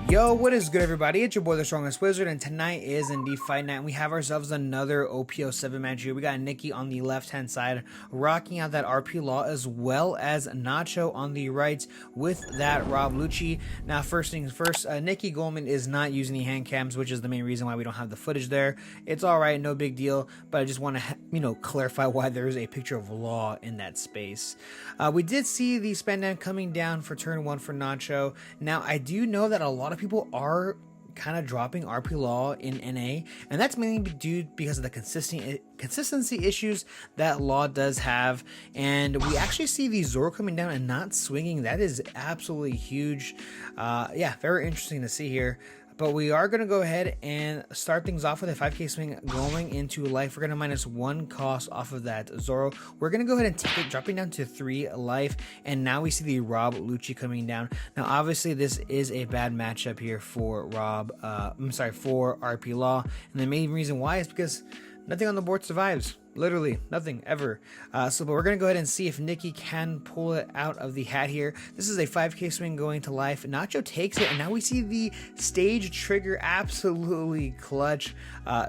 Yo, what is good, everybody? It's your boy, the Strongest Wizard, and tonight is indeed Fight Night, and we have ourselves another OP07 match here. We got Nikki on the left-hand side, rocking out that RP Law, as well as Nacho on the right with that Rob Lucci. Now, first things first, Nikki Goldman is not using the hand cams, which is the main reason why we don't have the footage there. It's all right, no big deal, but I just want to, clarify why there is a picture of Law in that space. We did see the Spandam coming down for turn 1 for Nacho. Now, I do know that a lot of people are kind of dropping RP Law in NA, and that's mainly due because of the consistency issues that Law does have. And we actually see the Zoro coming down and not swinging. That is absolutely huge. Yeah, very interesting to see here. But we are going to go ahead and start things off with a 5k swing going into life. We're going to minus 1 cost off of that Zoro. We're going to go ahead and take it, dropping down to 3 life. And now we see the Rob Lucci coming down. Now, obviously, this is a bad matchup here for for RP Law. And the main reason why is because nothing on the board survives. Literally nothing ever. But we're going to go ahead and see if Nikki can pull it out of the hat here. This is a 5k swing going to life. Nacho takes it, and now we see the stage trigger absolutely clutch.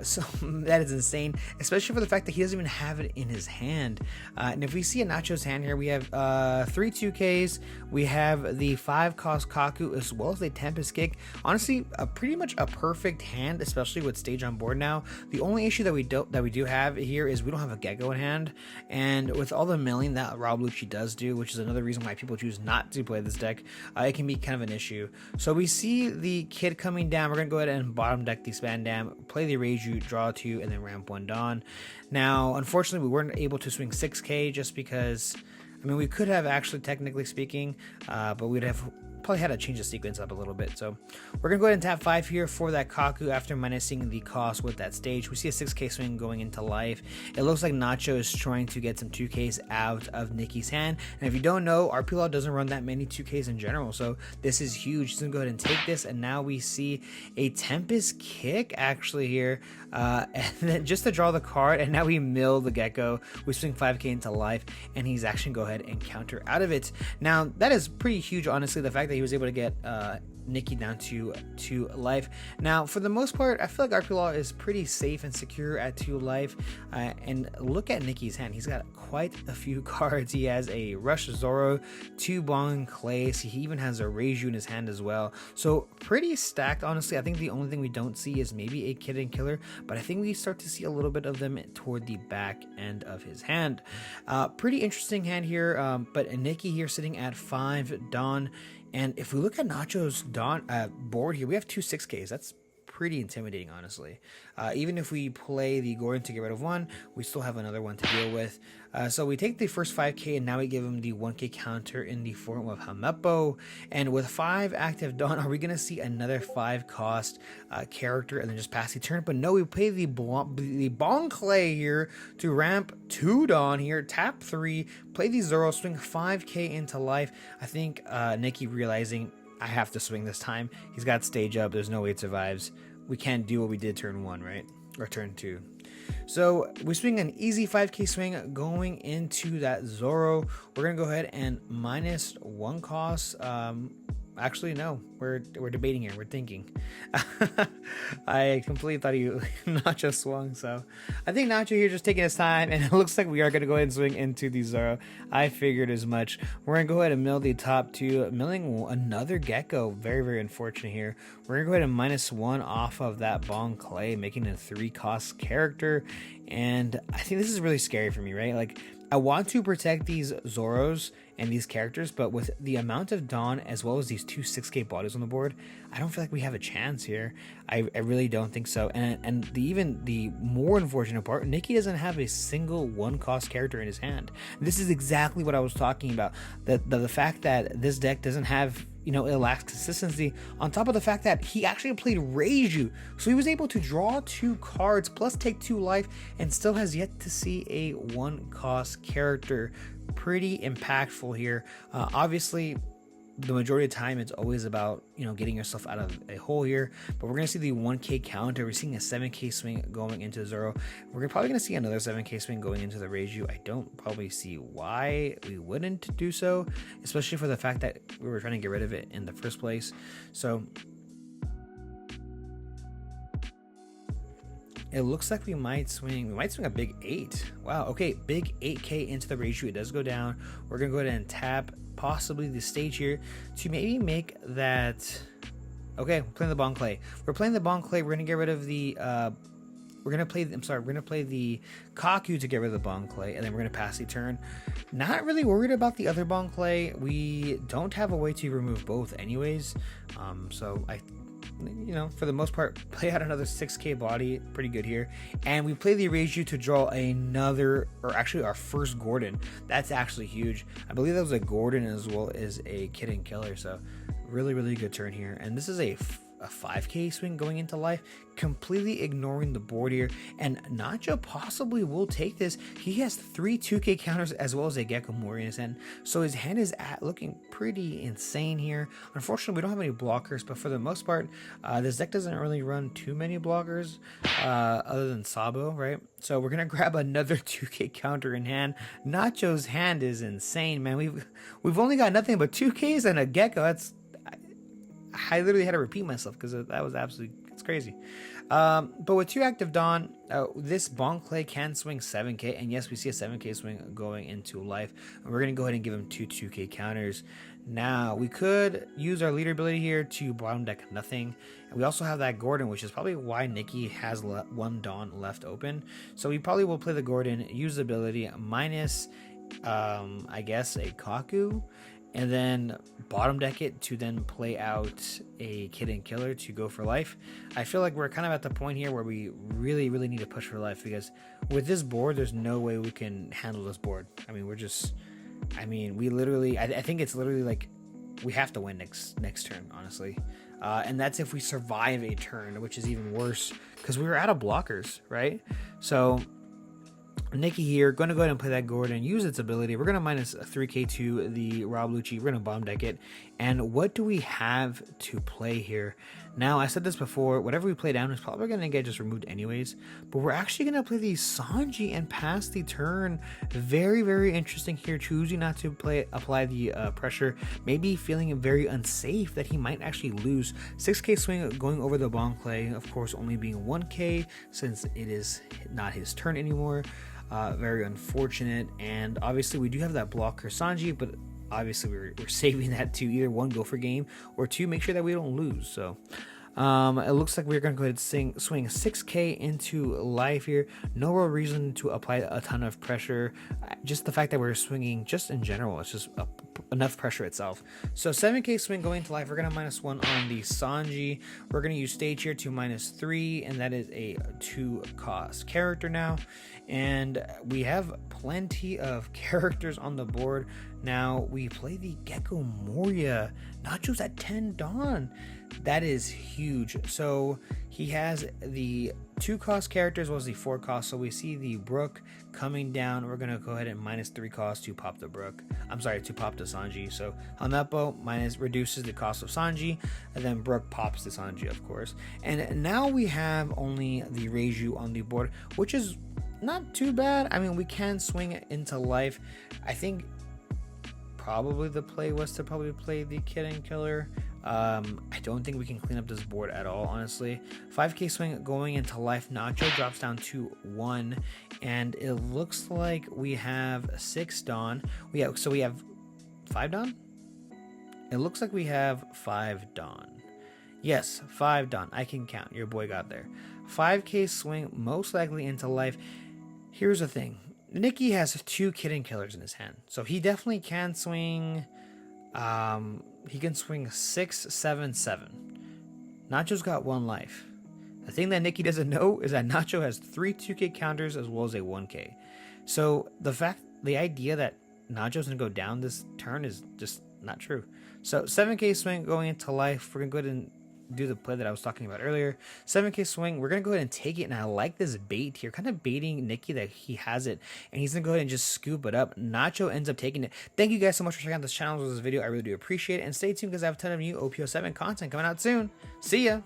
So that is insane, especially for the fact that he doesn't even have it in his hand. And if we see a Nacho's hand here, we have 3 2ks. We have the 5 cost Kaku as well as a Tempest Kick. Honestly, pretty much a perfect hand, especially with stage on board now. The only issue that we do have here is we don't have a Gecko in hand, and with all the milling that Rob Lucci does do, which is another reason why people choose not to play this deck, it can be kind of an issue. So we see the Kid coming down. We're going to go ahead and bottom deck the Spandam, play the Reiju, draw 2, and then ramp 1 Dawn. Now, unfortunately, we weren't able to swing 6k just because, I mean, we could have actually, technically speaking, but we'd have probably had to change the sequence up a little bit. So we're gonna go ahead and tap 5 here for that Kaku after minusing the cost with that stage. We see a 6k swing going into life. It looks like Nacho is trying to get some 2ks out of Nikki's hand, and if you don't know, RP Law doesn't run that many 2ks in general, so this is huge. He's gonna go ahead and take this, and now we see a Tempest Kick actually here, and then just to draw the card, and now we mill the Gecko. We swing 5k into life, and he's actually go ahead and counter out of it. Now that is pretty huge, honestly, the fact that he was able to get Nikki down to 2 life. Now, for the most part, I feel like RP Law is pretty safe and secure at 2 life. And look at Nikki's hand. He's got quite a few cards. He has a Rush Zoro, 2 Bong Clays. He even has a Reiju in his hand as well. So pretty stacked, honestly. I think the only thing we don't see is maybe a Kid and Killer, but I think we start to see a little bit of them toward the back end of his hand. Pretty interesting hand here, but Nikki here sitting at 5 Dawn. And if we look at Nacho's Dawn board here, we have 2 6ks. That's pretty intimidating, honestly. Even if we play the Gordon to get rid of 1, we still have another one to deal with. So we take the first 5k, and now we give him the 1k counter in the form of Hamepo. And with 5 active Dawn, are we going to see another 5 cost character and then just pass the turn? But no, we play the Bong Clay here to ramp 2 Dawn here, tap 3, play the Zoro, swing 5k into life. I think Nikki realizing, I have to swing this time. He's got stage up. There's no way it survives. We can't do what we did turn 1, right? Or turn 2. So we swing an easy 5k swing going into that Zoro. We're going to go ahead and minus 1 cost. Actually, no. We're debating here. We're thinking. I completely thought he Nacho swung, so I think Nacho here just taking his time, and it looks like we are going to go ahead and swing into the Zoro. I figured as much. We're going to go ahead and mill the top 2, milling another Gecko. Very, very unfortunate here. We're going to go ahead and minus 1 off of that Bong Clay, making it a 3 cost character, and I think this is really scary for me, right? Like, I want to protect these Zoros and these characters, but with the amount of Dawn as well as these 2 6k bodies on the board, I don't feel like we have a chance here. I really don't think so. And even the more unfortunate part, Nikki doesn't have a single 1 cost character in his hand. This is exactly what I was talking about. The fact that this deck doesn't have, it lacks consistency, on top of the fact that he actually played Reiju, so he was able to draw 2 cards plus take 2 life and still has yet to see a 1 cost character. Pretty impactful here. Obviously, the majority of the time it's always about getting yourself out of a hole here, but we're gonna see the 1k counter. We're seeing a 7k swing going into Zoro. We're probably gonna see another 7k swing going into the Reiju. I don't probably see why we wouldn't do so, especially for the fact that we were trying to get rid of it in the first place. So it looks like we might swing a big 8. Wow, okay, big 8k into the ratio. It does go down. We're gonna go ahead and tap possibly the stage here to maybe make that. Okay, we're playing the Bon Clay. We're playing the Bon Clay. We're gonna get rid of the we're gonna play the Kaku to get rid of the Bon Clay, and then we're gonna pass the turn. Not really worried about the other Bon Clay. We don't have a way to remove both anyways. So I, you know, for the most part, play out another 6k body, pretty good here. And we play the Erasure to draw another, or actually our first Gordon. That's actually huge. I believe that was a Gordon as well as a Kid and Killer. So really, really good turn here. And this is a 5k swing going into life, completely ignoring the board here, and Nacho possibly will take this. He has 3 2k counters as well as a Gecko Mori in his hand, so his hand is looking pretty insane here. Unfortunately, we don't have any blockers, but for the most part, this deck doesn't really run too many blockers other than Sabo, right? So we're gonna grab another 2k counter in hand. Nacho's hand is insane, man. We've only got nothing but 2ks and a Gecko. I literally had to repeat myself because that was absolutely, it's crazy. But with 2 active Dawn, this Bon Clay can swing 7k, and yes, we see a 7k swing going into life. And we're going to go ahead and give him 2k counters. Now, we could use our leader ability here to bottom deck nothing. And we also have that Gordon, which is probably why Nikki has 1 Dawn left open. So we probably will play the Gordon, use the ability, minus, I guess, a Kaku, and then bottom deck it to then play out a Kid and Killer to go for life. I feel like we're kind of at the point here where we really, really need to push for life, because with this board, there's no way we can handle this board. I mean, we literally, I think it's literally like we have to win next turn, honestly. And that's if we survive a turn, which is even worse because we were out of blockers, right? So Nikki here, going to go ahead and play that Gordon, use its ability. We're going to minus 3k to the Rob Lucci. We're going to bomb deck it. And what do we have to play here? Now, I said this before, whatever we play down is probably going to get just removed anyways. But we're actually going to play the Sanji and pass the turn. Very, very interesting here, choosing not to apply the pressure. Maybe feeling very unsafe that he might actually lose. 6k swing going over the Bon Clay, of course, only being 1k since it is not his turn anymore. Very unfortunate, and obviously we do have that blocker Sanji, but obviously we're saving that to either 1, go for game, or 2, make sure that we don't lose. So it looks like we're going to go ahead and swing 6k into life here. No real reason to apply a ton of pressure, just the fact that we're swinging just in general, it's just enough pressure itself. So 7k swing going to life. We're going to minus 1 on the Sanji. We're going to use stage here to minus 3, and that is a 2 cost character now. And we have plenty of characters on the board. Now we play the Gecko Moria. Nacho's at 10 Dawn. That is huge. So he has the 2 cost character as well as the 4 cost. So we see the Brook coming down. We're going to go ahead and minus 3 cost to pop the Brook. I'm sorry, to pop the Sanji. So Hanapo reduces the cost of Sanji, and then Brook pops the Sanji, of course. And now we have only the Reiju on the board, which is not too bad. I mean, we can swing it into life. I think probably the play was to probably play the Kid and Killer. I don't think we can clean up this board at all, honestly. 5k swing going into life. Nacho drops down to 1, and it looks like we have 6 Dawn. So we have 5 Dawn? It looks like we have 5 Dawn. Yes, 5 Dawn. I can count. Your boy got there. 5k swing most likely into life. Here's the thing. Nikki has 2 Kid and Killers in his hand, so he definitely can swing. He can swing 6, 7, 7. Nacho's got 1 life. The thing that Nikki doesn't know is that Nacho has 3 2k counters as well as a 1k. So the idea that Nacho's gonna go down this turn is just not true. So 7k swing going into life. We're gonna go ahead and do the play that I was talking about earlier. 7k swing, we're gonna go ahead and take it, and I like this bait here, kind of baiting Nikki that he has it, and he's gonna go ahead and just scoop it up. Nacho ends up taking it. Thank you guys so much for checking out this channel with this video. I really do appreciate it, and stay tuned because I have a ton of new OP07 content coming out soon. See ya.